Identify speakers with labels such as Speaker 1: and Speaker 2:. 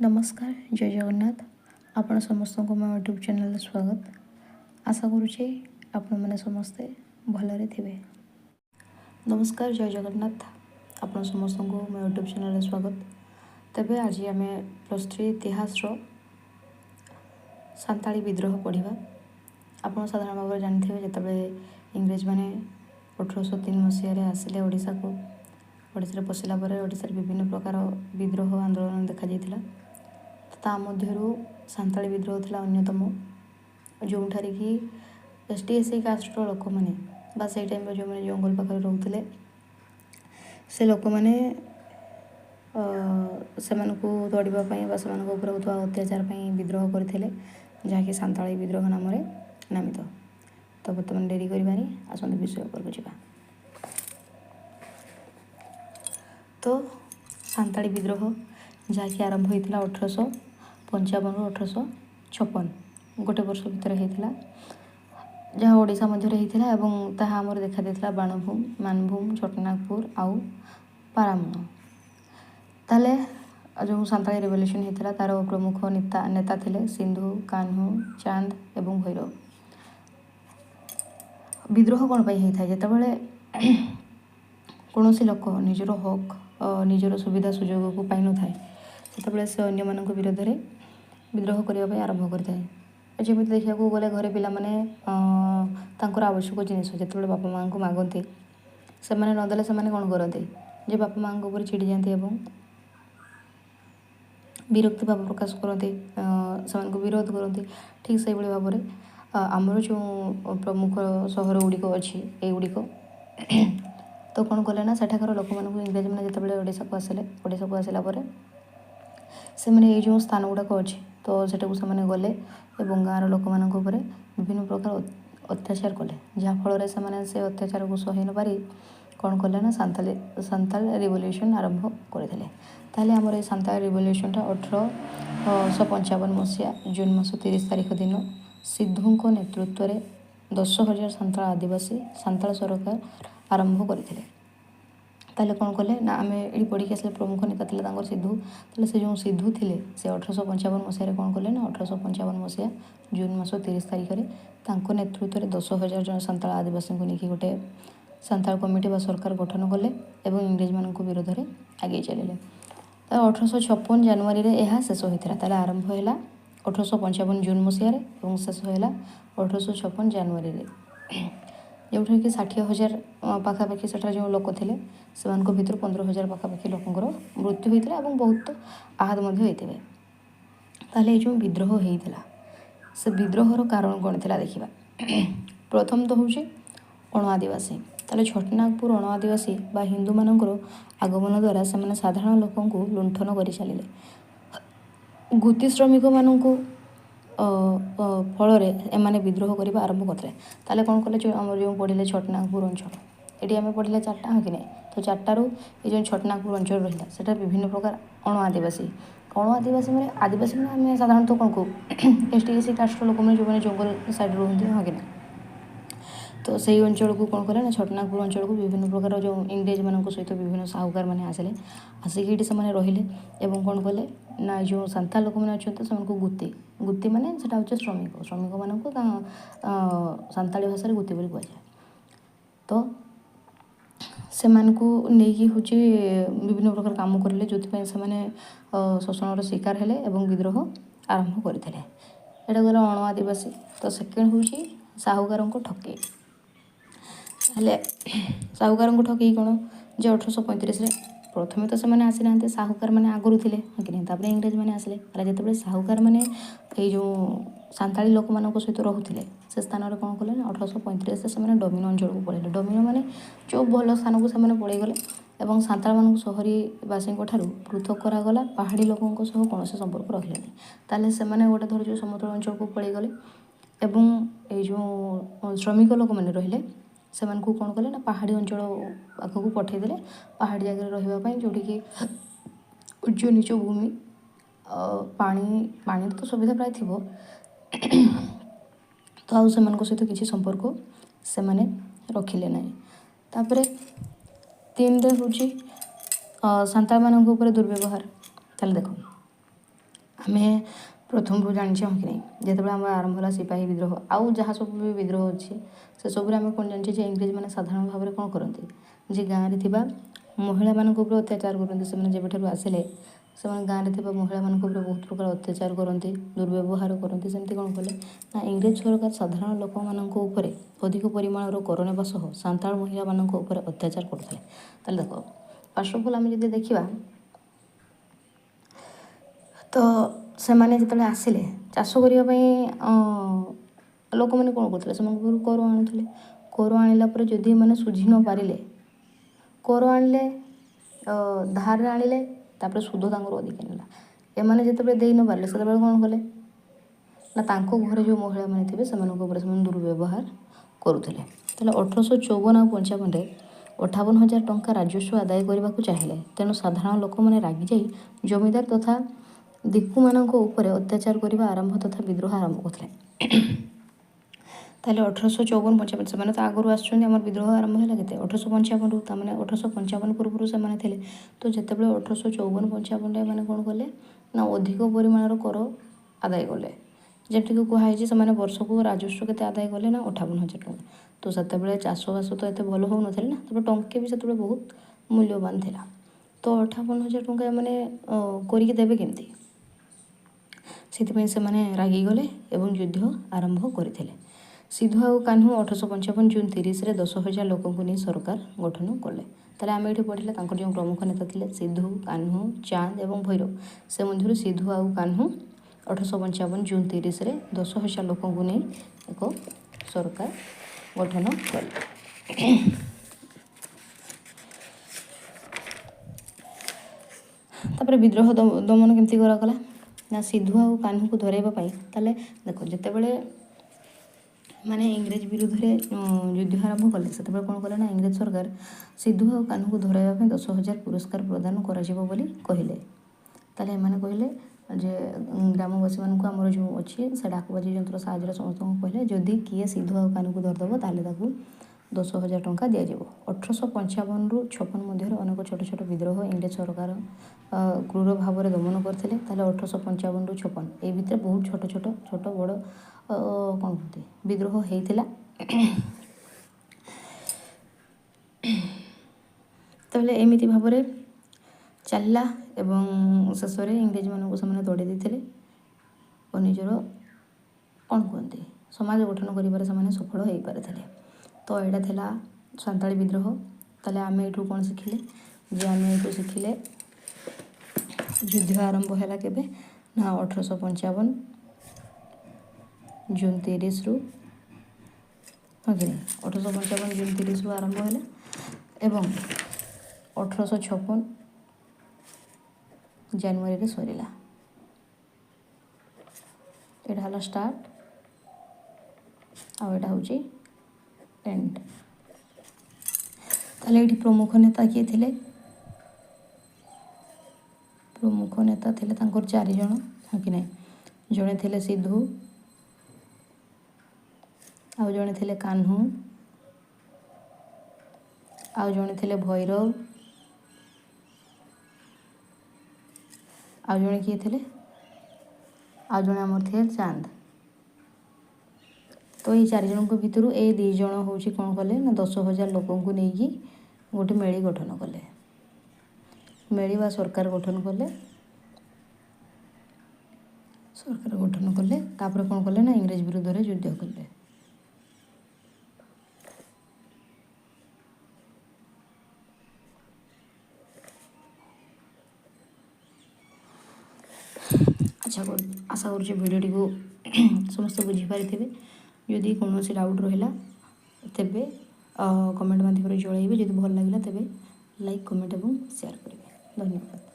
Speaker 1: नमस्कार जय जगन्नाथ आपण समस्त को मो यूट्यूब चैनल स्वागत आशा करुचे आपण मैंने समस्ते भलरे थे। नमस्कार जय जगन्नाथ आपण समस्त को मो यूट्यूब चैनल स्वागत। तेबे आज आम +3 इतिहास सांताली विद्रोह पढ़ा। आप साधारण भाव में जानते जिते इंग्रेज मैंने 1803 मसीह आसिले ओडिशा को ओडिशा पशिला ओडिशा विभिन्न प्रकार विद्रोह आंदोलन देखा जाइथिला। ता मध्यरु सांताली विद्रोह थिला अन्यतम, जोठारे कि ST/SC कास्टर लोक मैंने बा से टाइम जो मैंने जंगल पाखे रोते से लोक मैंने से तोड़ापी अत्याचार विद्रोह करते जहाँकि सांताली विद्रोह नाम नामित। तो बर्तमान डेरी करवानी आसंत विषय पर जावा। तो सांताली विद्रोह जहाँकि आरंभ होता 1855 रु 1856 गोटे वर्ष भितर होता, जहाँ ओडिशा मध्य होता एवं ताहा आमर देखा देता बाणभूम, मानभूम, चटनागपुर आउ पारामुण। ताले जो सांताली रिवोल्यूशन होता तार प्रमुख नेता थे सिंधु, कान्हू, चांद एवं भैरव। विद्रोह कौन होता है जितेबाला कौन लोक निजर हक निजर सुविधा सुजोग को पाई न थाए से से अन्य मान विरोध में विद्रोह करने आरंभ करता है। जमी देखा गले घरे पिला माने आवश्यक जिनिस जो बापा माँ को मागती से नदेले से कौन करते जे बापा माँ ऊपर चिड़ी जाती और विरक्ति भाव प्रकाश करते से विरोध करते। ठीक से भाव में आमर जो प्रमुख सहर गुड़िक अच्छी युड़िक तो कौन कले ना सेठाकर लोक मानक इंग्रेज मैंने जिते ओडिशा को आसिले ओडिशा को आसला से मैंने ये जो स्थान गुड़ाक अच्छे तो सेटा से गले और गाँव लोक मान विभिन्न प्रकार अत्याचार कले जहाँफल से अत्याचार को सही न पारी कौन कले ना सांताल रिवोल्यूशन आरंभ करते। ताहले आमर ये सांताल रिवोल्यूशनटा 1855 मसीहा जून मास 30 तारिख दिन सिद्धू नेतृत्व में 10,000 सांताल आदिवासी सांताल सरकार आरंभ करते। ताले कौन कले ना आम ये पढ़ी आसले प्रमुख नेता थे सिद्धू। ताले से जो सिद्धू थे से 1855 मसीह कौन कले ना 1855 मसीहा जून मास 30 तारिख में नेतृत्व में 10,000 जन सांताल आदिवासी को लेकिन गोटे सांताल कमिटी व सरकार गठन कले और इंग्रेज मान विरोध में आगे चलिए। तो 1856 जनवरी में यह शेष होता है। आरंभ है 1855 जून मसीह और शेष है 1856 जनवरी में, जो कि 60,000 पाखापाखि से जो लोक थे से भर 15,000 पाखापाखि लोकर मृत्यु होता है और बहुत आहत होते। ताहले ये जो विद्रोह होता से विद्रोहर कारण कौन था देखा। प्रथम तो हूँ अणआदिवासी। ताहले छटनागपुर अणआदिवासी बा हिंदू मानकर आगमन द्वारा से साधारण लोक लुंठन कर चलिए। गुती श्रमिक मानू फल एमाने विद्रोह करने आरंभ करते। ताले कौन कले जो आम जो पढ़ले छटनागपुर अंचल ये आम पढ़ले 4टा हाँ कि नहीं। तो 4टारू ये जो छटनागपुर अंचल रहा से विभिन्न प्रकार अणआदिवासी मैंने आदिवासी मैंने आम साधारणतः कौन को ST/SC कास्टर लोक मैंने जो मैंने जंगल साइड रुहति हाँ कि नहीं। तो सही अंचल को कौन कले ना छटनागपुर अंचल को विभिन्न प्रकार जो इंग्रेज मान सहित विभिन्न साहूकार मैंने आसिले आसिक ये रहिले कौन कले ना जो सांताल लोक मैंने अच्छा से गुती माने सेटा होचे श्रमिक मान को सांताली भाषा गुती बोली कहुए। तो से नहीं हूँ विभिन्न प्रकार काम करें जो से शोषण शिकार हेले और विद्रोह आरंभ करते। यहाँ गला अणआदिवासी। तो सेकेंड हूँ साहूकार ठकई। साहूकार ठकई कौन जो 1835 प्रथम तो से आसी ना साहूकार मैंने आगुरी थे हाँ कि नहीं। इंग्रेज मैंने आसिले जिते साहूकार मैंने ये जो सांताली लोक मान सहित रोते से स्थान में कौन कले 1835 से डोमिनो अंचल को पलैले। डोमिनो माने जो भल स्थान को से पलैगले और सांताल मान सहरीवासी पृथक करागला पहाड़ी लोकों कौन से संपर्क रखिले। ताले से गोटे धर जो समतल अंचल को पलैगले और ये जो श्रमिक लोक मैंने रहिले से कौन कले ना पहाड़ी अंचल पाखक पठेदेले पहाड़ी जगह रही जोटिकी उच्च नीच भूमि पानी तो सुविधा प्राय थी। तो आउ से सहित किसी संपर्क से रखिले ना। तापर 3 हूँ सांताल मान दुर्व्यवहार। ताले देखो ଆମେ ପ୍ରଥମରୁ ଜାଣିଛେ ହଁ କି ନାହିଁ, ଯେତେବେଳେ ଆମର ଆରମ୍ଭ ହେଲା ସିପାହୀ ବିଦ୍ରୋହ ଆଉ ଯାହା ସବୁ ବି ବିଦ୍ରୋହ ଅଛି ସେସବୁରେ ଆମେ କ'ଣ ଜାଣିଛେ ଯେ ଇଂରେଜମାନେ ସାଧାରଣ ଭାବରେ କ'ଣ କରନ୍ତି, ଯେ ଗାଁରେ ଥିବା ମହିଳାମାନଙ୍କ ଉପରେ ଅତ୍ୟାଚାର କରନ୍ତି। ସେମାନେ ଯେବେଠାରୁ ଆସିଲେ ସେମାନେ ଗାଁରେ ଥିବା ମହିଳାମାନଙ୍କ ଉପରେ ବହୁତ ପ୍ରକାର ଅତ୍ୟାଚାର କରନ୍ତି, ଦୁର୍ବ୍ୟବହାର କରନ୍ତି। ସେମିତି କ'ଣ କଲେ ନା ଇଂରେଜ ସରକାର ସାଧାରଣ ଲୋକମାନଙ୍କ ଉପରେ ଅଧିକ ପରିମାଣର କର ନେବା ସହ ସାନ୍ତାଳ ମହିଳାମାନଙ୍କ ଉପରେ ଅତ୍ୟାଚାର କରୁଥିଲେ। ତାହେଲେ ଦେଖ, ଫାର୍ଷ୍ଟ ଅଫ୍ ଅଲ୍ ଆମେ ଯଦି ଦେଖିବା ତ ସେମାନେ ଯେତେବେଳେ ଆସିଲେ ଚାଷ କରିବା ପାଇଁ ଲୋକମାନେ କ'ଣ କରୁଥିଲେ, ସେମାନଙ୍କ ପାଖରୁ କର ଆଣୁଥିଲେ। କର ଆଣିଲା ପରେ ଯଦି ଏମାନେ ଶୁଝି ନ ପାରିଲେ, କର ଆଣିଲେ ଧାରରେ ଆଣିଲେ, ତାପରେ ସୁଧ ତାଙ୍କର ଅଧିକା ନେଲା। ଏମାନେ ଯେତେବେଳେ ଦେଇ ନ ପାରିଲେ ସେତେବେଳେ କ'ଣ କଲେ ନା ତାଙ୍କ ଘରେ ଯେଉଁ ମହିଳାମାନେ ଥିବେ ସେମାନଙ୍କ ଉପରେ ସେମାନେ ଦୁର୍ବ୍ୟବହାର କରୁଥିଲେ। ତାହେଲେ 1854 ଆଉ 55ରେ 58,000 ଟଙ୍କା ରାଜସ୍ୱ ଆଦାୟ କରିବାକୁ ଚାହିଁଲେ। ତେଣୁ ସାଧାରଣ ଲୋକମାନେ ରାଗିଯାଇ ଜମିଦାର ତଥା ଦିକୁମାନଙ୍କ ଉପରେ ଅତ୍ୟାଚାର କରିବା ଆରମ୍ଭ ତଥା ବିଦ୍ରୋହ ଆରମ୍ଭ କରିଥିଲେ। ତାହେଲେ 1854-55 ସେମାନେ ତ ଆଗରୁ ଆସୁଛନ୍ତି, ଆମର ବିଦ୍ରୋହ ଆରମ୍ଭ ହେଲା କେତେ 1855ରୁ, ତାମାନେ 1855 ପୂର୍ବରୁ ସେମାନେ ଥିଲେ। ତ ଯେତେବେଳେ 1854-55ରେ ଏମାନେ କ'ଣ କଲେ ନା ଅଧିକ ପରିମାଣର କର ଆଦାୟ କଲେ। ଯେମିତିକି କୁହାହେଇଛି ସେମାନେ ବର୍ଷକୁ ରାଜସ୍ୱ କେତେ ଆଦାୟ କଲେ ନା 58,000 ଟଙ୍କା। ତ ସେତେବେଳେ ଚାଷବାସ ତ ଏତେ ଭଲ ହେଉନଥିଲା ନା, ତାପରେ ଟଙ୍କେ ବି ସେତେବେଳେ ବହୁତ ମୂଲ୍ୟବାନ ଥିଲା। ତ 58,000 ଟଙ୍କା ଏମାନେ କରିକି ଦେବେ କେମିତି, ସେଥିପାଇଁ ସେମାନେ ରାଗିଗଲେ ଏବଂ ଯୁଦ୍ଧ ଆରମ୍ଭ କରିଥିଲେ। ସିଧୁ ଆଉ କାହ୍ନୁ 1855 ଜୁନ୍ 30ରେ 10,000 ଲୋକଙ୍କୁ ନେଇ ସରକାର ଗଠନ କଲେ। ତାହେଲେ ଆମେ ଏଠି ପଢ଼ିଲେ ତାଙ୍କର ଯେଉଁ ପ୍ରମୁଖ ନେତା ଥିଲେ ସିଧୁ, କାହ୍ନୁ, ଚାନ୍ଦ ଏବଂ ଭୈରବ। ସେ ମଧ୍ୟରୁ ସିଧୁ ଆଉ କାହ୍ନୁ 1855 ଜୁନ୍ 30ରେ 10,000 ଲୋକଙ୍କୁ ନେଇ ଏକ ସରକାର ଗଠନ କଲେ। ତାପରେ ବିଦ୍ରୋହ ଦମନ କେମିତି କରାଗଲା ନା ସିଧୁ ଆଉ କାହ୍ନୁକୁ ଧରାଇବା ପାଇଁ। ତାହେଲେ ଦେଖ, ଯେତେବେଳେ ମାନେ ଇଂରେଜ ବିରୁଦ୍ଧରେ ଯୁଦ୍ଧ ଆରମ୍ଭ କଲେ ସେତେବେଳେ କ'ଣ କଲେ ନା ଇଂରେଜ ସରକାର ସିଧୁ ଆଉ କାହ୍ନୁକୁ ଧରାଇବା ପାଇଁ 10,000 ପୁରସ୍କାର ପ୍ରଦାନ କରାଯିବ ବୋଲି କହିଲେ। ତାହେଲେ ଏମାନେ କହିଲେ ଯେ ଗ୍ରାମବାସୀମାନଙ୍କୁ ଆମର ଯେଉଁ ଅଛି ସେ ଡାକବାଜି ଯନ୍ତ୍ର ସାହାଯ୍ୟରେ ସମସ୍ତଙ୍କୁ କହିଲେ ଯଦି କିଏ ସିଧୁ ଆଉ କାହ୍ନୁକୁ ଧରିଦେବ ତାହେଲେ ତାକୁ 10,000 ଟଙ୍କା ଦିଆଯିବ। 1855ରୁ 56 ମଧ୍ୟରେ ଅନେକ ଛୋଟ ଛୋଟ ବିଦ୍ରୋହ ଇଂରେଜ ସରକାର କ୍ରୂର ଭାବରେ ଦମନ କରିଥିଲେ। ତାହେଲେ 1855ରୁ 56 ଏଇ ଭିତରେ ବହୁତ ଛୋଟ ବଡ଼ କ'ଣ କୁହନ୍ତି ବିଦ୍ରୋହ ହେଇଥିଲା। ତାହେଲେ ଏମିତି ଭାବରେ ଚାଲିଲା ଏବଂ ଶେଷରେ ଇଂରେଜମାନଙ୍କୁ ସେମାନେ ତଡ଼ି ଦେଇଥିଲେ ଓ ନିଜର କ'ଣ କୁହନ୍ତି ସମାଜ ଗଠନ କରିବାରେ ସେମାନେ ସଫଳ ହୋଇପାରିଥିଲେ। ତ ଏଇଟା ଥିଲା ସାନ୍ତାଳୀ ବିଦ୍ରୋହ। ତାହେଲେ ଆମେ ଏଇଠୁ କ'ଣ ଶିଖିଲେ, ଯେ ଆମେ ଏଇଠୁ ଶିଖିଲେ ଯୁଦ୍ଧ ଆରମ୍ଭ ହେଲା କେବେ ନା 1855 ଜୁନ୍ 30ରୁ, ହଁ କି ନାହିଁ 1855 ଜୁନ୍ 30ରୁ ଆରମ୍ଭ ହେଲା ଏବଂ 1856 ଜାନୁଆରୀରେ ସରିଲା। ଏଇଟା ହେଲା ଷ୍ଟାର୍ଟ ଆଉ ଏଇଟା ହେଉଛି ଏଣ୍ଡ। ତାହେଲେ ଏଇଠି ପ୍ରମୁଖ ନେତା କିଏ ଥିଲେ, ପ୍ରମୁଖ ନେତା ଥିଲେ ତାଙ୍କର 4 ଜଣ, ହଁ କି ନାହିଁ। ଜଣେ ଥିଲେ ସିଧୁ, ଆଉ ଜଣେ ଥିଲେ କାହ୍ନୁ, ଆଉ ଜଣେ ଥିଲେ ଭୈରବ, ଆଉ ଜଣେ କିଏ ଥିଲେ, ଆଉ ଜଣେ ଆମର ଥିଲେ ଚାନ୍ଦ। ତ ଏଇ 4 ଜଣଙ୍କ ଭିତରୁ ଏଇ 2 ଜଣ ହେଉଛି କ'ଣ କଲେ ନା 10,000 ଲୋକଙ୍କୁ ନେଇକି ଗୋଟେ ମେଳି ଗଠନ କଲେ, ମେଳି ବା ସରକାର ଗଠନ କଲେ। ତାପରେ କ'ଣ କଲେ ନା ଇଂରେଜ ବିରୁଦ୍ଧରେ ଯୁଦ୍ଧ କଲେ। ଆଶା କରୁଛି ଭିଡ଼ିଓଟିକୁ ସମସ୍ତେ ବୁଝିପାରିଥିବେ। ଯଦି କୌଣସି ଡାଉଟ୍ ରହିଲା ତେବେ କମେଣ୍ଟ ମାଧ୍ୟମରେ ଜଣାଇବେ। ଯଦି ଭଲ ଲାଗିଲା ତେବେ ଲାଇକ୍, କମେଣ୍ଟ ଏବଂ ସେୟାର କରିବେ। ଧନ୍ୟବାଦ।